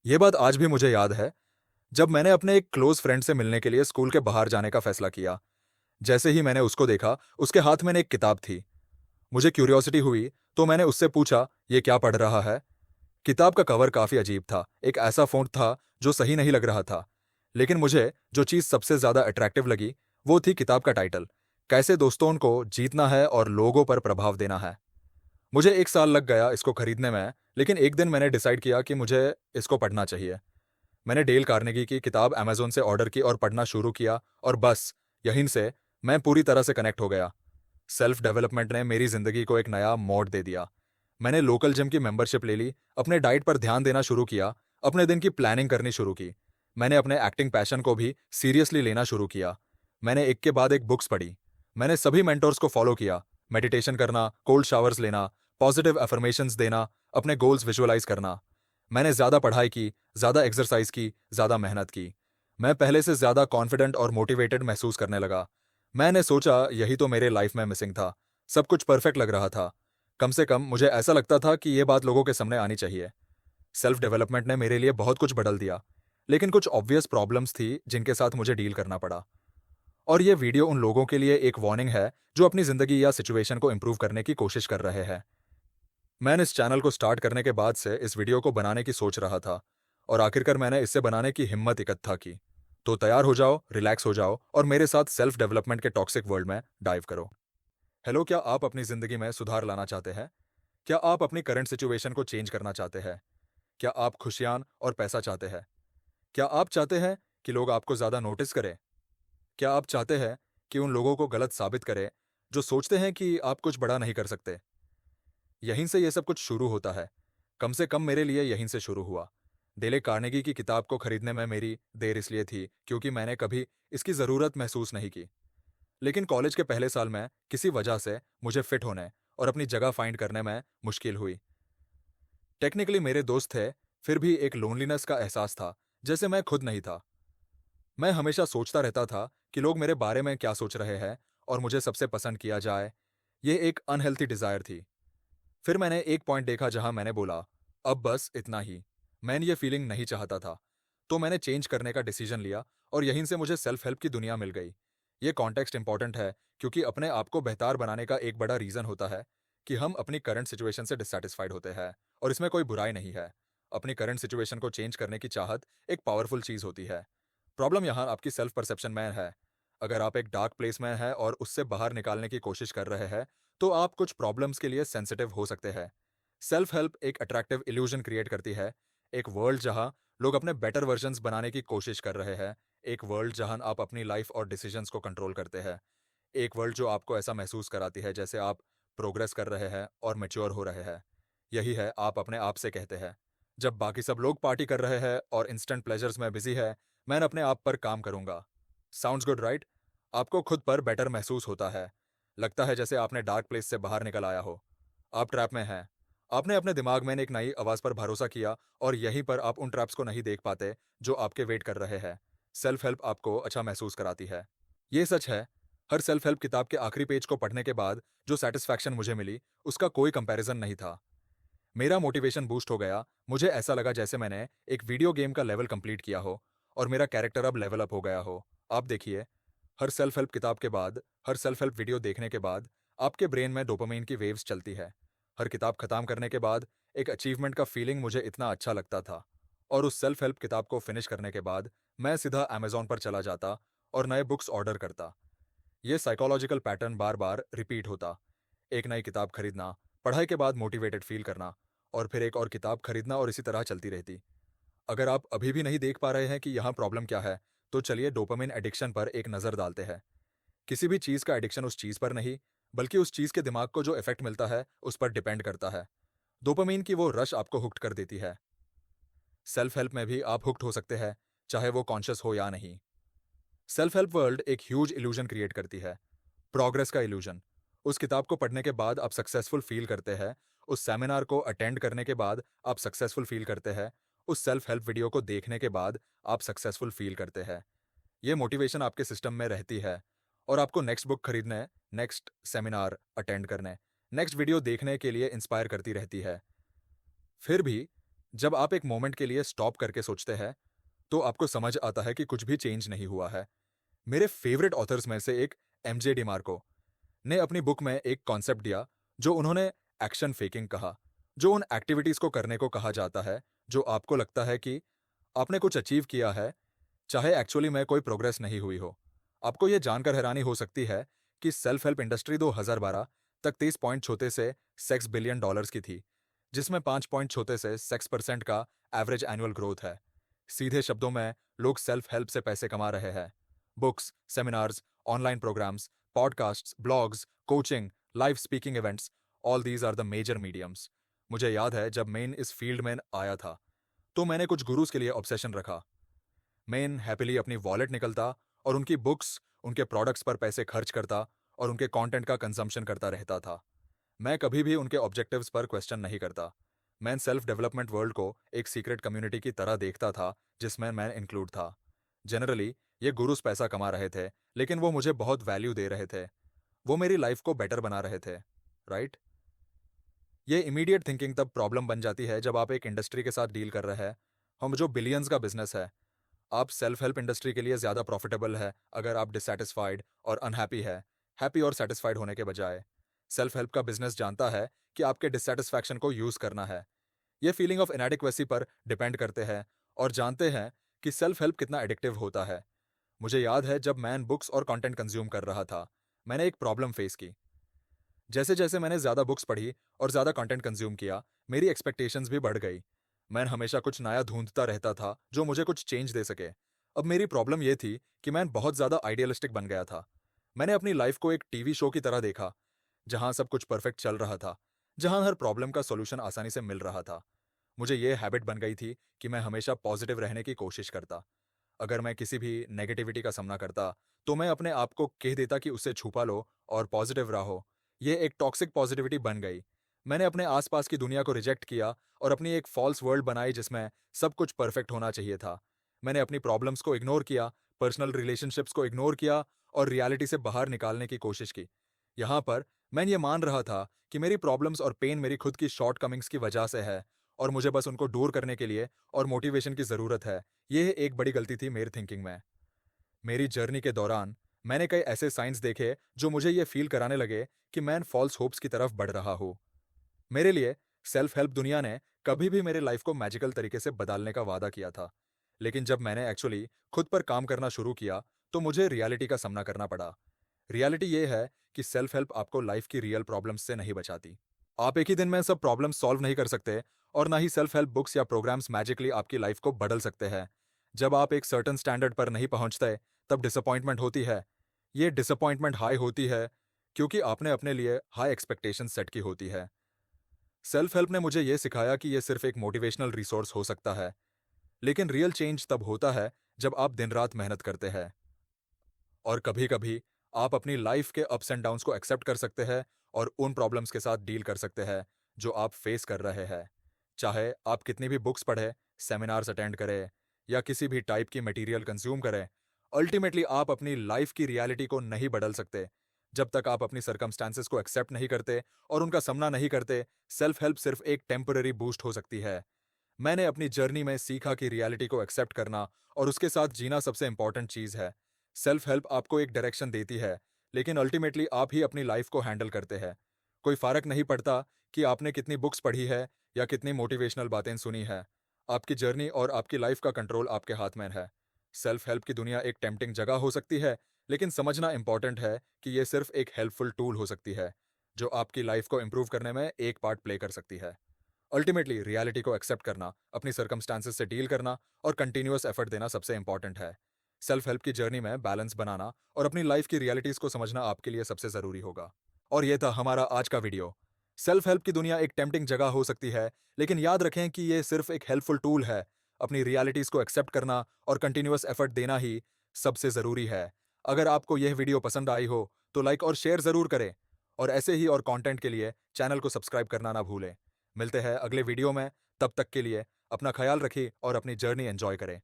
ये बात आज भी मुझे याद है, जब मैंने अपने एक क्लोज़ फ्रेंड से मिलने के लिए स्कूल के बाहर जाने का फ़ैसला किया। जैसे ही मैंने उसको देखा, उसके हाथ में एक किताब थी। मुझे क्यूरियोसिटी हुई, तो मैंने उससे पूछा, "ये क्या पढ़ रहा है?" किताब का कवर काफ़ी अजीब था। एक ऐसा फ़ॉन्ट था, जो सही नहीं लग रहा था। लेकिन मुझे जो चीज़ सबसे ज़्यादा अट्रैक्टिव लगी, वो थी किताब का टाइटल, "कैसे दोस्तों को जीतना है और लोगों पर प्रभाव देना है।" मुझे 1 साल लग गया इसको खरीदने में, लेकिन एक दिन मैंने डिसाइड किया कि मुझे इसको पढ़ना चाहिए। मैंने डेल कार्नेगी की किताब अमेज़न से ऑर्डर की और पढ़ना शुरू किया और बस, यहीं से मैं पूरी तरह से कनेक्ट हो गया। सेल्फ डेवलपमेंट ने मेरी ज़िंदगी को एक नया मोड़ दे दिया। मैंने लोकल जिम की मेंबरशिप ले ली, अपने डाइट पर ध्यान देना शुरू किया, अपने दिन की प्लानिंग करनी शुरू की। मैंने अपने एक्टिंग पैशन को भी सीरियसली लेना शुरू किया। मैंने एक के बाद एक बुक्स पढ़ी। मैंने सभी मेंटर्स को फॉलो किया, मेडिटेशन करना, कोल्ड शावर्स लेना, पॉजिटिव अफर्मेशंस देना, अपने गोल्स विजुअलाइज करना। मैंने ज़्यादा पढ़ाई की, ज़्यादा एक्सरसाइज की, ज़्यादा मेहनत की। मैं पहले से ज़्यादा कॉन्फिडेंट और मोटिवेटेड महसूस करने लगा। मैंने सोचा यही तो मेरे लाइफ में मिसिंग था। सब कुछ परफेक्ट लग रहा था। कम से कम मुझे ऐसा लगता था कि ये बात लोगों के सामने आनी चाहिए। सेल्फ डेवलपमेंट ने मेरे लिए बहुत कुछ बदल दिया, लेकिन कुछ ऑब्वियस प्रॉब्लम्स थी जिनके साथ मुझे डील करना पड़ा। और ये वीडियो उन लोगों के लिए एक वार्निंग है जो अपनी ज़िंदगी या सिचुएशन को इम्प्रूव करने की कोशिश कर रहे हैं। मैंने इस चैनल को स्टार्ट करने के बाद से इस वीडियो को बनाने की सोच रहा था और आखिरकार मैंने इसे बनाने की हिम्मत इकट्ठा की। तो तैयार हो जाओ, रिलैक्स हो जाओ और मेरे साथ सेल्फ डेवलपमेंट के टॉक्सिक वर्ल्ड में डाइव करो। हेलो, क्या आप अपनी ज़िंदगी में सुधार लाना चाहते हैं? क्या आप अपनी करंट सिचुएशन को चेंज करना चाहते हैं? क्या आप खुशियाँ और पैसा चाहते हैं? क्या आप चाहते हैं कि लोग आपको ज़्यादा नोटिस करें? क्या आप चाहते हैं कि उन लोगों को गलत साबित करें जो सोचते हैं कि आप कुछ बड़ा नहीं कर सकते? यहीं से ये सब कुछ शुरू होता है। कम से कम मेरे लिए यहीं से शुरू हुआ। डेले कार्नेगी की किताब को खरीदने में मेरी देर इसलिए थी क्योंकि मैंने कभी इसकी ज़रूरत महसूस नहीं की। लेकिन कॉलेज के पहले साल में किसी वजह से मुझे फिट होने और अपनी जगह फाइंड करने में मुश्किल हुई। टेक्निकली मेरे दोस्त थे, फिर भी एक लोनलीनेस का एहसास था, जैसे मैं खुद नहीं था। मैं हमेशा सोचता रहता था कि लोग मेरे बारे में क्या सोच रहे हैं और मुझे सबसे पसंद किया जाए। ये एक अनहेल्थी डिज़ायर थी। फिर मैंने एक पॉइंट देखा जहां मैंने बोला, अब बस इतना ही। मैं ये फीलिंग नहीं चाहता था। तो मैंने चेंज करने का डिसीजन लिया और यहीं से मुझे सेल्फ हेल्प की दुनिया मिल गई। ये कॉन्टेक्स्ट इंपॉर्टेंट है क्योंकि अपने आप को बेहतर बनाने का एक बड़ा रीज़न होता है कि हम अपनी करंट सिचुएशन से डिससेटिस्फाइड होते हैं और इसमें कोई बुराई नहीं है। अपनी करंट सिचुएशन को चेंज करने की चाहत एक पावरफुल चीज़ होती है। प्रॉब्लम यहाँ आपकी सेल्फ परसेप्शन में है। अगर आप एक डार्क प्लेस में हैं और उससे बाहर निकालने की कोशिश कर रहे हैं, तो आप कुछ प्रॉब्लम्स के लिए सेंसिटिव हो सकते हैं। सेल्फ हेल्प एक अट्रैक्टिव इल्यूजन क्रिएट करती है, एक वर्ल्ड जहां लोग अपने बेटर वर्जन्स बनाने की कोशिश कर रहे हैं, एक वर्ल्ड जहां आप अपनी लाइफ और डिसीजंस को कंट्रोल करते हैं, एक वर्ल्ड जो आपको ऐसा महसूस कराती है जैसे आप प्रोग्रेस कर रहे हैं और मैच्योर हो रहे हैं। यही है आप अपने आप से कहते हैं। जब बाकी सब लोग पार्टी कर रहे हैं और इंस्टेंट प्लेजर्स में बिजी है, मैं अपने आप पर काम करूंगा। Sounds good, right? आपको खुद पर बेटर महसूस होता है। लगता है जैसे आपने डार्क प्लेस से बाहर निकल आया हो। आप ट्रैप में हैं। आपने अपने दिमाग में एक नई आवाज़ पर भरोसा किया और यहीं पर आप उन ट्रैप्स को नहीं देख पाते जो आपके वेट कर रहे हैं। सेल्फ हेल्प आपको अच्छा महसूस कराती है। ये सच है, हर सेल्फ हेल्प किताब के आखिरी पेज को पढ़ने के बाद जो सेटिस्फैक्शन मुझे मिली, उसका कोई कंपैरिजन नहीं था। मेरा मोटिवेशन बूस्ट हो गया। मुझे ऐसा लगा जैसे मैंने एक वीडियो गेम का लेवल कंप्लीट किया हो और मेरा कैरेक्टर अब लेवल अप हो गया हो। आप देखिए, हर सेल्फ हेल्प किताब के बाद, हर सेल्फ हेल्प वीडियो देखने के बाद आपके ब्रेन में डोपामाइन की वेव्स चलती है। हर किताब खत्म करने के बाद एक अचीवमेंट का फीलिंग मुझे इतना अच्छा लगता था। और उस सेल्फ हेल्प किताब को फिनिश करने के बाद मैं सीधा अमेज़न पर चला जाता और नए बुक्स ऑर्डर करता। ये साइकोलॉजिकल पैटर्न बार बार रिपीट होता। एक नई किताब खरीदना, पढ़ाई के बाद मोटिवेटेड फील करना, और फिर एक और किताब खरीदना और इसी तरह चलती रहती। अगर आप अभी भी नहीं देख पा रहे हैं कि यहाँ प्रॉब्लम क्या है, तो चलिए डोपामिन एडिक्शन पर एक नज़र डालते हैं। किसी भी चीज़ का एडिक्शन उस चीज़ पर नहीं, बल्कि उस चीज़ के दिमाग को जो इफेक्ट मिलता है, उस पर डिपेंड करता है। डोपामिन की वो रश आपको हुक्ड कर देती है। सेल्फ हेल्प में भी आप हुक्ड हो सकते हैं, चाहे वो कॉन्शियस हो या नहीं। सेल्फ हेल्प वर्ल्ड एक ह्यूज इल्यूजन क्रिएट करती है, प्रोग्रेस का इल्यूजन। उस किताब को पढ़ने के बाद आप सक्सेसफुल फील करते हैं, उस सेमिनार को अटेंड करने के बाद आप सक्सेसफुल फील करते हैं, उस सेल्फ हेल्प वीडियो को देखने के बाद आप सक्सेसफुल फील करते हैं। ये मोटिवेशन आपके सिस्टम में रहती है और आपको नेक्स्ट बुक खरीदने, नेक्स्ट सेमिनार अटेंड करने, नेक्स्ट वीडियो देखने के लिए इंस्पायर करती रहती है। फिर भी जब आप एक मोमेंट के लिए स्टॉप करके सोचते हैं तो आपको समझ आता है कि कुछ भी चेंज नहीं हुआ है। मेरे फेवरेट ऑथर्स में से एक एमजे डिमार्को ने अपनी बुक में एक कॉन्सेप्ट दिया जो उन्होंने एक्शन फेकिंग कहा, जो उन एक्टिविटीज को करने को कहा जाता है जो आपको लगता है कि आपने कुछ अचीव किया है, चाहे एक्चुअली में कोई प्रोग्रेस नहीं हुई हो। आपको यह जानकर हैरानी हो सकती है कि सेल्फ हेल्प इंडस्ट्री 2012 तक 30 पॉइंट छोटे से $6 बिलियन की थी, जिसमें 5 पॉइंट छोटे से 6% का एवरेज एनुअल ग्रोथ है। सीधे शब्दों में, लोग सेल्फ हेल्प से पैसे कमा रहे हैं। Books, seminars, online programs, podcasts, blogs, coaching, live speaking events, all these are the major mediums. मुझे याद है जब मैं इस फील्ड में आया था तो मैंने कुछ गुरुज के लिए ऑब्सेशन रखा। मैं हैप्पीली अपनी वॉलेट निकलता और उनकी बुक्स, उनके प्रोडक्ट्स पर पैसे खर्च करता और उनके कंटेंट का कंजम्पशन करता रहता था। मैं कभी भी उनके ऑब्जेक्टिव्स पर क्वेश्चन नहीं करता। मैं सेल्फ डेवलपमेंट वर्ल्ड को एक सीक्रेट कम्युनिटी की तरह देखता था जिसमें मैं इंक्लूड था। जनरली ये गुरुज पैसा कमा रहे थे, लेकिन वो मुझे बहुत वैल्यू दे रहे थे। वो मेरी लाइफ को बेटर बना रहे थे, राइट? ये इमीडिएट थिंकिंग तब प्रॉब्लम बन जाती है जब आप एक इंडस्ट्री के साथ डील कर रहे हैं हम जो बिलियंस का बिजनेस है। आप सेल्फ हेल्प इंडस्ट्री के लिए ज्यादा प्रॉफिटेबल है अगर आप डिससेटिस्फाइड और अनहैप्पी है, हैप्पी और सेटिस्फाइड होने के बजाय। सेल्फ हेल्प का बिजनेस जानता है कि आपके डिससेटिस्फैक्शन को यूज करना है। ये फीलिंग ऑफ इनएडिक्वेसी पर डिपेंड करते हैं और जानते हैं कि सेल्फ हेल्प कितना एडिक्टिव होता है। मुझे याद है जब मैं बुक्स और कंटेंट कंज्यूम कर रहा था, मैंने एक प्रॉब्लम फेस की। जैसे जैसे मैंने ज्यादा बुक्स पढ़ी और ज्यादा कंटेंट कंज्यूम किया, मेरी एक्सपेक्टेशंस भी बढ़ गई। मैं हमेशा कुछ नया ढूंढता रहता था जो मुझे कुछ चेंज दे सके। अब मेरी प्रॉब्लम यह थी कि मैं बहुत ज्यादा आइडियलिस्टिक बन गया था। मैंने अपनी लाइफ को एक टीवी शो की तरह देखा, जहां सब कुछ परफेक्ट चल रहा था, जहां हर प्रॉब्लम का सॉल्यूशन आसानी से मिल रहा था। मुझे यह हैबिट बन गई थी कि मैं हमेशा पॉजिटिव रहने की कोशिश करता। अगर मैं किसी भी नेगेटिविटी का सामना करता तो मैं अपने आप को कह देता कि उसे छुपा लो और पॉजिटिव रहो। ये एक टॉक्सिक पॉजिटिविटी बन गई। मैंने अपने आसपास की दुनिया को रिजेक्ट किया और अपनी एक फॉल्स वर्ल्ड बनाई जिसमें सब कुछ परफेक्ट होना चाहिए था। मैंने अपनी प्रॉब्लम्स को इग्नोर किया, पर्सनल रिलेशनशिप्स को इग्नोर किया और रियलिटी से बाहर निकालने की कोशिश की। यहाँ पर मैं ये मान रहा था कि मेरी प्रॉब्लम्स और पेन मेरी खुद की शॉर्टकमिंग्स की वजह से है और मुझे बस उनको दूर करने के लिए और मोटिवेशन की जरूरत है। यह एक बड़ी गलती थी मेरी थिंकिंग में। मेरी जर्नी के दौरान मैंने कई ऐसे साइंस देखे जो मुझे ये फील कराने लगे कि मैं फॉल्स होप्स की तरफ बढ़ रहा हूँ। मेरे लिए सेल्फ हेल्प दुनिया ने कभी भी मेरे लाइफ को मैजिकल तरीके से बदलने का वादा किया था, लेकिन जब मैंने एक्चुअली खुद पर काम करना शुरू किया तो मुझे रियलिटी का सामना करना पड़ा। रियलिटी ये है कि सेल्फ हेल्प आपको लाइफ की रियल प्रॉब्लम्स से नहीं बचाती। आप एक ही दिन में सब प्रॉब्लम्स सॉल्व नहीं कर सकते और ना ही सेल्फ हेल्प बुक्स या प्रोग्राम्स मैजिकली आपकी लाइफ को बदल सकते हैं। जब आप एक सर्टन स्टैंडर्ड पर नहीं पहुंचते तब डिसअपॉइंटमेंट होती है। ये डिसअपॉइंटमेंट हाई होती है क्योंकि आपने अपने लिए हाई एक्सपेक्टेशन सेट की होती है। सेल्फ हेल्प ने मुझे यह सिखाया कि यह सिर्फ एक मोटिवेशनल रिसोर्स हो सकता है, लेकिन रियल चेंज तब होता है जब आप दिन रात मेहनत करते हैं। और कभी कभी आप अपनी लाइफ के अप्स एंड डाउन्स को एक्सेप्ट कर सकते हैं और उन प्रॉब्लम्स के साथ डील कर सकते हैं जो आप फेस कर रहे हैं। चाहे आप कितनी भी बुक्स पढ़ें, सेमिनार्स अटेंड करें या किसी भी टाइप की मटेरियल कंज्यूम करें, अल्टीमेटली आप अपनी लाइफ की रियलिटी को नहीं बदल सकते जब तक आप अपनी सर्कमस्टांसेस को एक्सेप्ट नहीं करते और उनका सामना नहीं करते। सेल्फ हेल्प सिर्फ एक टेम्पररी बूस्ट हो सकती है। मैंने अपनी जर्नी में सीखा कि रियलिटी को एक्सेप्ट करना और उसके साथ जीना सबसे इंपॉर्टेंट चीज है। सेल्फ हेल्प आपको एक डायरेक्शन देती है, लेकिन अल्टीमेटली आप ही अपनी लाइफ को हैंडल करते हैं। कोई फर्क नहीं पड़ता कि आपने कितनी बुक्स पढ़ी है या कितनी मोटिवेशनल बातें सुनी है। आपकी जर्नी और आपकी लाइफ का कंट्रोल आपके हाथ में है। सेल्फ हेल्प की दुनिया एक टेम्पटिंग जगह हो सकती है, लेकिन समझना इंपॉर्टेंट है कि यह सिर्फ एक हेल्पफुल टूल हो सकती है जो आपकी लाइफ को इंप्रूव करने में एक पार्ट प्ले कर सकती है। अल्टीमेटली रियलिटी को एक्सेप्ट करना, अपनी सर्कमस्टांसेस से डील करना और कंटिन्यूअस एफर्ट देना सबसे इंपॉर्टेंट है। सेल्फ हेल्प की जर्नी में बैलेंस बनाना और अपनी लाइफ की रियलिटीज को समझना आपके लिए सबसे जरूरी होगा। और ये था हमारा आज का वीडियो। सेल्फ हेल्प की दुनिया एक टेम्पटिंग जगह हो सकती है, लेकिन याद रखें कि ये सिर्फ एक हेल्पफुल टूल है। अपनी रियलिटीज को एक्सेप्ट करना और कंटिन्यूअस एफर्ट देना ही सबसे जरूरी है। अगर आपको यह वीडियो पसंद आई हो तो लाइक और शेयर जरूर करें और ऐसे ही और कंटेंट के लिए चैनल को सब्सक्राइब करना ना भूलें। मिलते हैं अगले वीडियो में, तब तक के लिए अपना ख्याल रखें और अपनी जर्नी एंजॉय करें।